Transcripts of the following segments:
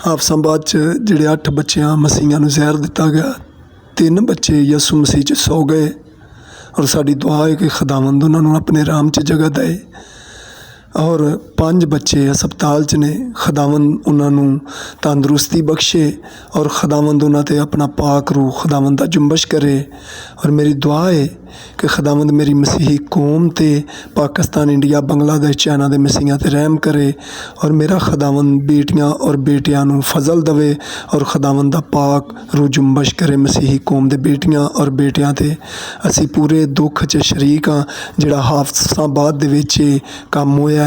ਹਾਫਸਾਬਾਦ 'ਚ ਜਿਹੜੇ 8 ਬੱਚਿਆਂ ਮਸੀਹਾਂ ਨੂੰ ਜ਼ਹਿਰ ਦਿੱਤਾ ਗਿਆ, 3 ਬੱਚੇ ਯਿਸੂ ਮਸੀਹ 'ਚ ਸੌ ਗਏ। ਔਰ ਸਾਡੀ ਦੁਆ ਹੈ ਕਿ ਖੁਦਾਵੰਦ ਉਹਨਾਂ ਨੂੰ ਆਪਣੇ ਰਾਮ 'ਚ ਜਗ੍ਹਾ ਦੇ। ਔਰ 5 ਬੱਚੇ ਹਸਪਤਾਲ 'ਚ ਨੇ, ਖੁਦਾਵੰਦ ਉਹਨਾਂ ਨੂੰ ਤੰਦਰੁਸਤੀ ਬਖਸ਼ੇ ਔਰ ਖੁਦਾਵੰਦ ਉਹਨਾਂ 'ਤੇ ਆਪਣਾ ਪਾਕ ਰੂਹ ਖੁਦਾਵੰਦ ਦਾ ਜੁੰਬਸ਼ ਕਰੇ। ਔਰ ਮੇਰੀ ਦੁਆ ਹੈ ਕਿ ਖੁਦਾਵੰਦ ਮੇਰੀ ਮਸੀਹੀ ਕੌਮ 'ਤੇ, ਪਾਕਿਸਤਾਨ, ਇੰਡੀਆ, ਬੰਗਲਾਦੇਸ਼, ਚਾਈਨਾ ਦੇ ਮਸੀਹਾਂ 'ਤੇ ਰਹਿਮ ਕਰੇ। ਔਰ ਮੇਰਾ ਖੁਦਾਵੰਦ ਬੇਟੀਆਂ ਔਰ ਬੇਟਿਆਂ ਨੂੰ ਫਜ਼ਲ ਦੇਵੇ ਔਰ ਖੁਦਾਵੰਦ ਦਾ ਪਾਕ ਰੂਹ ਜੁੰਬਸ਼ ਕਰੇ ਮਸੀਹੀ ਕੌਮ ਦੇ ਬੇਟੀਆਂ ਔਰ ਬੇਟਿਆਂ 'ਤੇ। ਅਸੀਂ ਪੂਰੇ ਦੁੱਖ 'ਚ ਸ਼ਰੀਕ ਹਾਂ ਜਿਹੜਾ ਹਾਫਸਾਬਾਦ ਦੇ ਵਿੱਚ ਕੰਮ ਹੋਇਆ।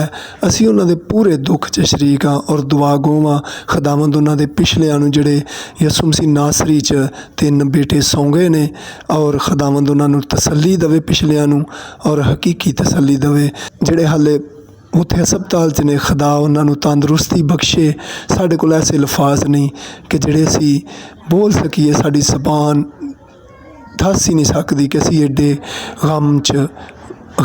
ਅਸੀਂ ਉਹਨਾਂ ਦੇ ਪੂਰੇ ਦੁੱਖ 'ਚ ਸ਼ਰੀਕ ਹਾਂ ਔਰ ਦੁਆ ਗੋ ਹਾਂ ਖੁਦਾਵੰਦ ਉਹਨਾਂ ਦੇ ਪਿਛਲਿਆਂ ਨੂੰ ਜਿਹੜੇ ਯਿਸੂ ਮਸੀਹ ਨਾਸਰੀ 'ਚ 3 ਬੇਟੇ ਸੌਂ ਗਏ ਨੇ, ਔਰ ਖੁਦਾਵੰਦ ਉਹਨਾਂ ਨੂੰ ਤਸੱਲੀ ਦੇਵੇ ਪਿਛਲਿਆਂ ਨੂੰ, ਔਰ ਹਕੀਕੀ ਤਸੱਲੀ ਦੇਵੇ। ਜਿਹੜੇ ਹਾਲੇ ਉੱਥੇ ਹਸਪਤਾਲ 'ਚ ਨੇ, ਖੁਦਾ ਉਹਨਾਂ ਨੂੰ ਤੰਦਰੁਸਤੀ ਬਖਸ਼ੇ। ਸਾਡੇ ਕੋਲ ਐਸੇ ਲਫਾਜ਼ ਨਹੀਂ ਕਿ ਜਿਹੜੇ ਅਸੀਂ ਬੋਲ ਸਕੀਏ, ਸਾਡੀ ਜ਼ਬਾਨ ਦੱਸ ਹੀ ਨਹੀਂ ਸਕਦੀ ਕਿ ਅਸੀਂ ਐਡੇ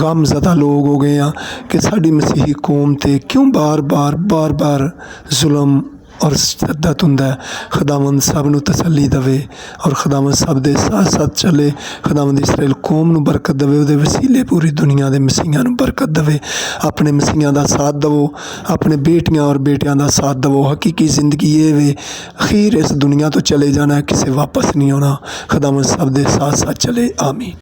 ਗਮਜ਼ਦਾ ਲੋਕ ਹੋ ਗਏ ਹਾਂ ਕਿ ਸਾਡੀ ਮਸੀਹੀ ਕੌਮ 'ਤੇ ਕਿਉਂ ਬਾਰ-ਬਾਰ ਜ਼ੁਲਮ ਔਰ ਸ਼ਿੱਦਤ ਹੁੰਦਾ ਹੈ। ਖੁਦਾਵੰਦ ਸਭ ਨੂੰ ਤਸੱਲੀ ਦੇਵੇ ਔਰ ਖੁਦਾਵੰਦ ਸਭ ਦੇ ਸਾਥ ਚੱਲੇ। ਖੁਦਾਵੰਦ ਇਸਰਾਏਲ ਕੌਮ ਨੂੰ ਬਰਕਤ ਦੇਵੇ, ਉਹਦੇ ਵਸੀਲੇ ਪੂਰੀ ਦੁਨੀਆ ਦੇ ਮਸੀਹਾਂ ਨੂੰ ਬਰਕਤ ਦੇਵੇ। ਆਪਣੇ ਮਸੀਹਾਂ ਦਾ ਸਾਥ ਦੇਵੋ, ਆਪਣੇ ਬੇਟੀਆਂ ਔਰ ਬੇਟਿਆਂ ਦਾ ਸਾਥ ਦੇਵੋ। ਹਕੀਕੀ ਜ਼ਿੰਦਗੀ ਇਹ ਵੇ, ਅਖੀਰ ਇਸ ਦੁਨੀਆ ਤੋਂ ਚਲੇ ਜਾਣਾ, ਕਿਸੇ ਵਾਪਸ ਨਹੀਂ ਆਉਣਾ। ਖੁਦਾਵੰਦ ਸਭ ਦੇ ਸਾਥ ਚੱਲੇ। ਆਮੀਨ।